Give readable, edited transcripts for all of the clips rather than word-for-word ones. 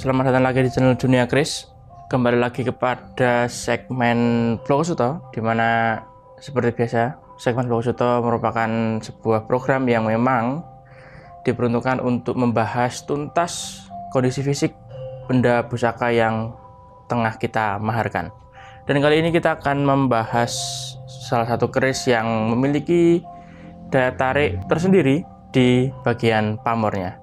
Selamat datang lagi di channel Dunia Kris. Kembali lagi kepada segmen Vlog Suto, dimana seperti biasa segmen Vlog Suto merupakan sebuah program yang memang diperuntukkan untuk membahas tuntas kondisi fisik benda pusaka yang tengah kita maharkan. Dan kali ini kita akan membahas salah satu keris yang memiliki daya tarik tersendiri di bagian pamornya.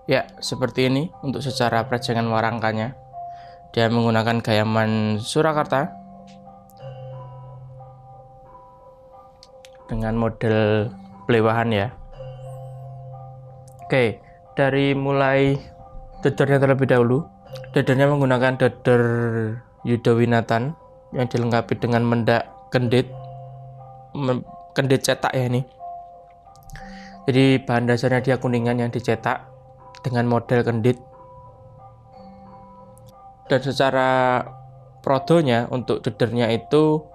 Ya, seperti ini untuk secara perejangan warangkanya. Dia menggunakan gayaman Surakarta dengan model belewahan ya. Oke, dari mulai dadarnya terlebih dahulu. Dadarnya menggunakan dadar Yudhawinatan yang dilengkapi dengan mendak kendit cetak ya ini. Jadi bahan dasarnya dia kuningan yang dicetak dengan model kendit. Dan secara prodonya untuk dadarnya itu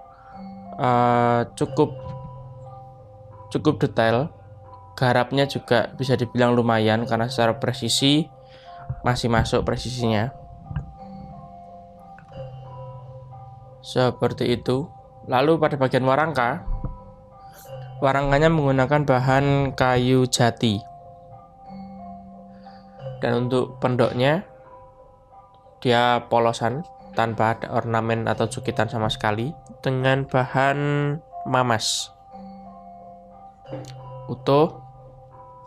cukup detail. Garapnya juga bisa dibilang lumayan karena secara presisi masih masuk presisinya. Seperti itu. Lalu pada bagian warangkanya menggunakan bahan kayu jati. Dan untuk pendoknya dia polosan tanpa ada ornamen atau cukitan sama sekali dengan bahan mamas. Utuh,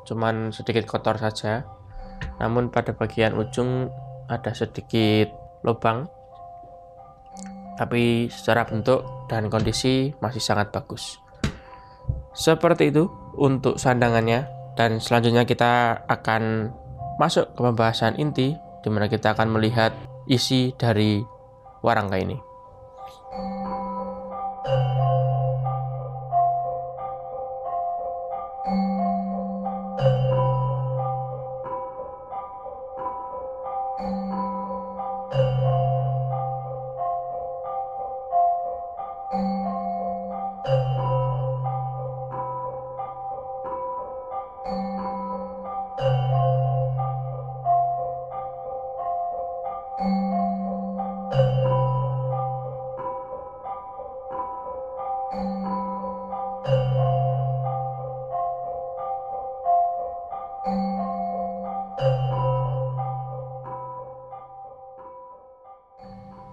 cuman sedikit kotor saja. Namun pada bagian ujung ada sedikit lubang. Tapi secara bentuk dan kondisi masih sangat bagus. Seperti itu untuk sandangannya, dan selanjutnya kita akan masuk ke pembahasan inti di mana kita akan melihat isi dari warangka ini.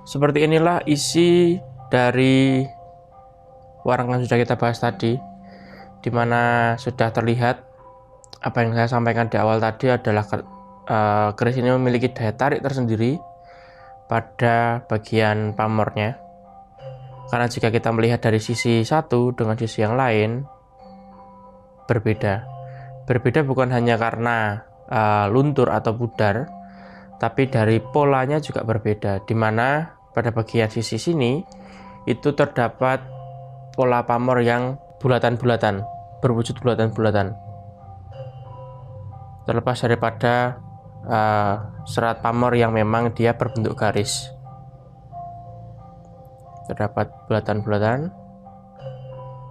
Seperti inilah isi dari warangka yang sudah kita bahas tadi, dimana sudah terlihat apa yang saya sampaikan di awal tadi adalah keris ini memiliki daya tarik tersendiri pada bagian pamornya. Karena jika kita melihat dari sisi satu dengan sisi yang lain berbeda. Berbeda bukan hanya karena luntur atau pudar, tapi dari polanya juga berbeda, dimana pada bagian sisi sini itu terdapat pola pamor yang bulatan-bulatan, berwujud bulatan-bulatan. Terlepas daripada serat pamor yang memang dia berbentuk garis, terdapat bulatan-bulatan.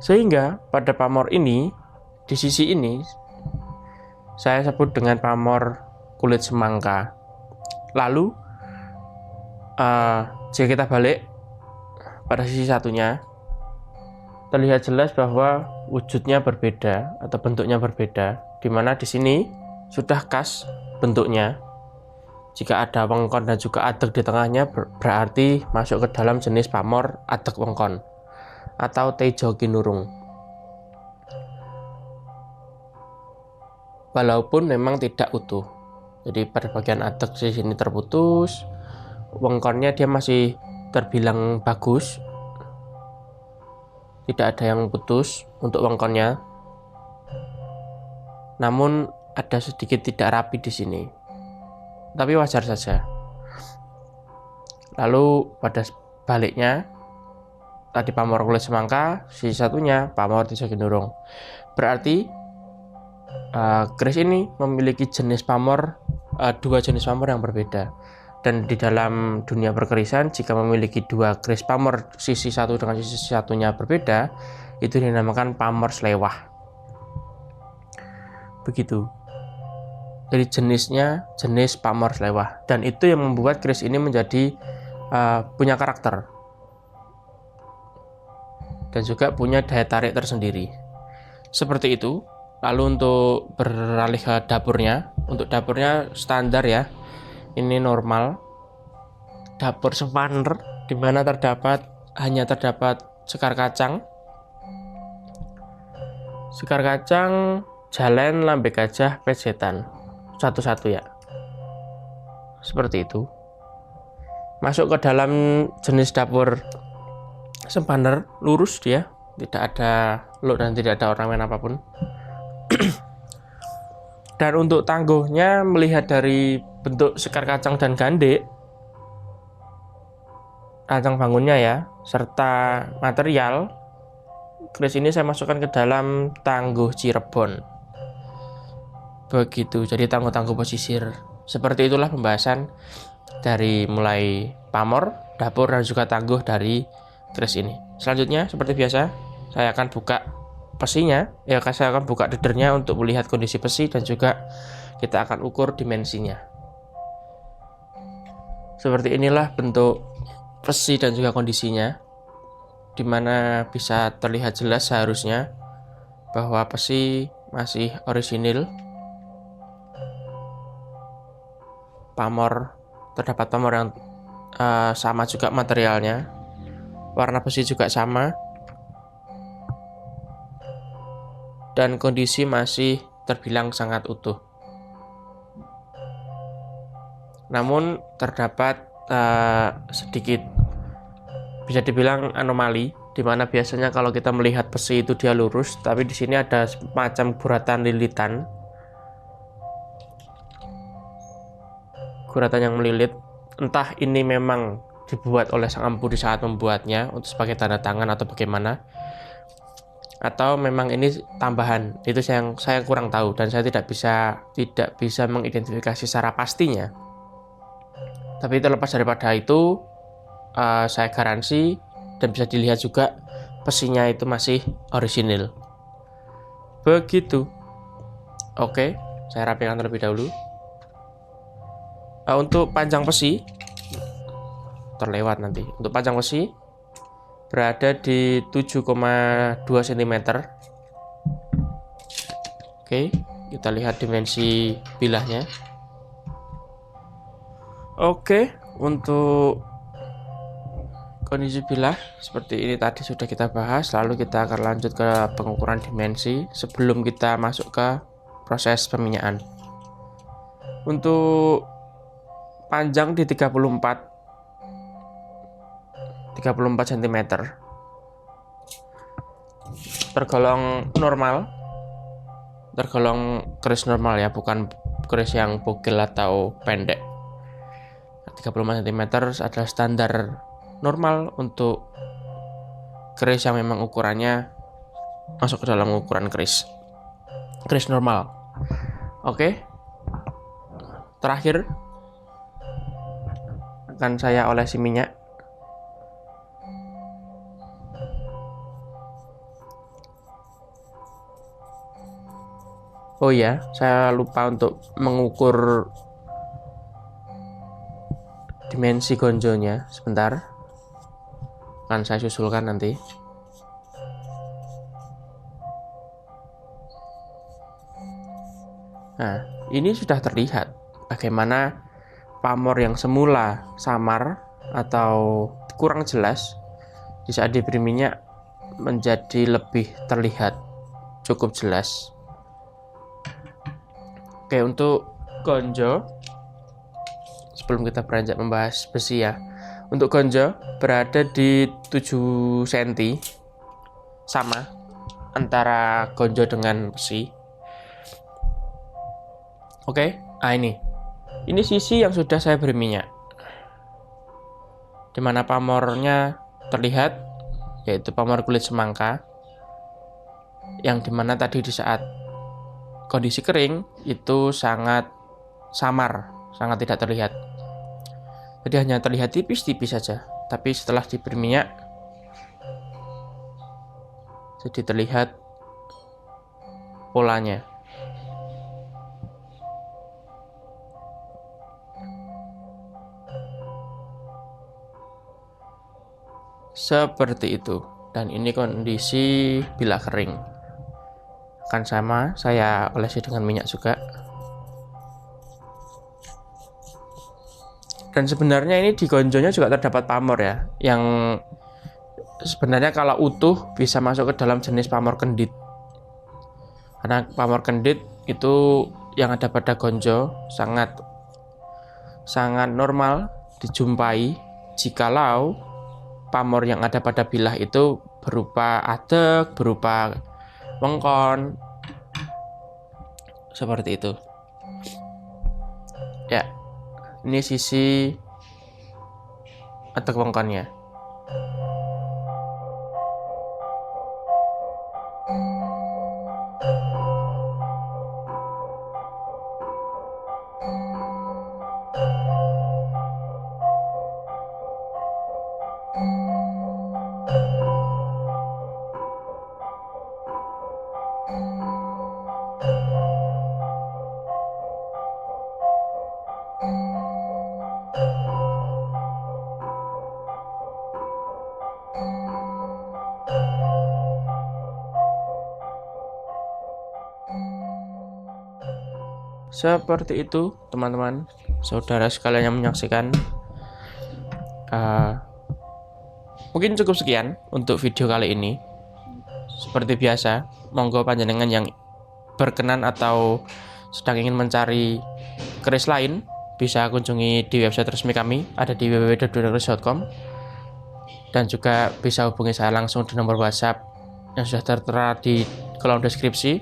Sehingga pada pamor ini, di sisi ini saya sebut dengan pamor kulit semangka. Lalu jika kita balik pada sisi satunya, terlihat jelas bahwa wujudnya berbeda atau bentuknya berbeda, di mana di sini sudah khas bentuknya. Jika ada wengkon dan juga adeg di tengahnya, berarti masuk ke dalam jenis pamor adeg wengkon atau Tejo Kinurung. Walaupun memang tidak utuh. Jadi pada bagian adeg di sini terputus, wengkonnya dia masih terbilang bagus, tidak ada yang putus untuk wengkonnya. Namun ada sedikit tidak rapi di sini, tapi wajar saja. Lalu pada baliknya tadi pamor kulit semangka, sisi satunya pamor tiga gendurung. Berarti keris ini memiliki jenis pamor, dua jenis pamor yang berbeda. Dan di dalam dunia perkerisan, jika memiliki dua keris pamor sisi satu dengan sisi satunya berbeda, itu dinamakan pamor slewah. Begitu. Jadi jenisnya jenis pamor slewah, dan itu yang membuat keris ini menjadi punya karakter dan juga punya daya tarik tersendiri. Seperti itu. Lalu untuk beralih ke dapurnya, untuk dapurnya standar ya. Ini normal. Dapur sepaner di mana hanya terdapat sekar kacang. Sekar kacang, jalen, lambe gajah, pejetan. Satu-satu ya. Seperti itu. Masuk ke dalam jenis dapur sepaner, lurus dia, tidak ada luk dan tidak ada ornamen apapun. Dan untuk tangguhnya, melihat dari bentuk sekar kacang dan gandek, kacang bangunnya ya, serta material, keris ini saya masukkan ke dalam tangguh Cirebon. Begitu, jadi tangguh-tangguh pesisir. Seperti itulah pembahasan dari mulai pamor, dapur, dan juga tangguh dari keris ini. Selanjutnya, seperti biasa, saya akan buka pesinya, ya saya akan buka dedernya untuk melihat kondisi besi dan juga kita akan ukur dimensinya. Seperti inilah bentuk besi dan juga kondisinya, dimana bisa terlihat jelas seharusnya bahwa besi masih orisinil. Terdapat pamor yang sama juga materialnya, warna besi juga sama, dan kondisi masih terbilang sangat utuh. Namun terdapat sedikit bisa dibilang anomali, di mana biasanya kalau kita melihat besi itu dia lurus, tapi di sini ada semacam guratan lilitan, guratan yang melilit. Entah ini memang dibuat oleh sang empu di saat membuatnya untuk sebagai tanda tangan atau bagaimana, atau memang ini tambahan, itu yang saya kurang tahu dan saya tidak bisa mengidentifikasi secara pastinya. Tapi terlepas daripada itu, saya garansi dan bisa dilihat juga besinya itu masih orisinil. Begitu. Oke, saya rapikan terlebih dahulu. Untuk panjang besi, terlewat nanti. Untuk panjang besi berada di 7,2 cm. Oke, kita lihat dimensi bilahnya. Oke, untuk kondisi bilah seperti ini tadi sudah kita bahas. Lalu kita akan lanjut ke pengukuran dimensi sebelum kita masuk ke proses peminyakan. Untuk panjang di 34 cm, tergolong normal, tergolong keris normal ya, bukan keris yang bogel atau pendek. 34 cm adalah standar normal untuk keris yang memang ukurannya masuk ke dalam ukuran keris normal. Oke, terakhir akan saya olesi minyak. Oh ya, saya lupa untuk mengukur dimensi gonjonya. Sebentar, akan saya susulkan nanti. Nah, ini sudah terlihat bagaimana pamor yang semula samar atau kurang jelas di saat diberi minyak menjadi lebih terlihat cukup jelas. Oke, untuk gonjo, sebelum kita beranjak membahas besi ya, untuk gonjo berada di 7 cm, sama antara gonjo dengan besi. Oke, ini sisi yang sudah saya beri minyak, dimana pamornya terlihat yaitu pamor kulit semangka, yang dimana tadi di saat kondisi kering itu sangat samar, sangat tidak terlihat. Jadi hanya terlihat tipis-tipis saja, tapi setelah diberi minyak jadi terlihat polanya. Seperti itu. Dan ini kondisi bila kering. Akan sama, saya olesi dengan minyak juga. Dan sebenarnya ini di gonjonya juga terdapat pamor ya, yang sebenarnya kalau utuh bisa masuk ke dalam jenis pamor kendit. Karena pamor kendit itu yang ada pada gonjo sangat normal dijumpai jikalau pamor yang ada pada bilah itu berupa adek, berupa wengkon, seperti itu. Ya, ini sisi adek wengkonnya. Seperti itu teman-teman, saudara sekalian yang menyaksikan. Mungkin cukup sekian untuk video kali ini. Seperti biasa, monggo panjenengan yang berkenan atau sedang ingin mencari keris lain bisa kunjungi di website resmi kami, ada di www.dunakeris.com, dan juga bisa hubungi saya langsung di nomor WhatsApp yang sudah tertera di kolom deskripsi.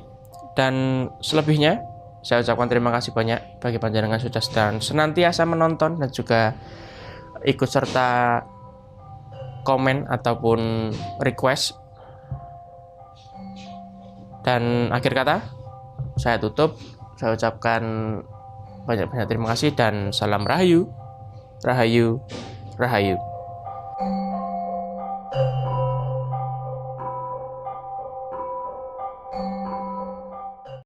Dan selebihnya saya ucapkan terima kasih banyak bagi panjenengan sudah senantiasa menonton dan juga ikut serta komen ataupun request. Dan akhir kata, saya tutup. Saya ucapkan banyak-banyak terima kasih dan salam rahayu, rahayu, rahayu.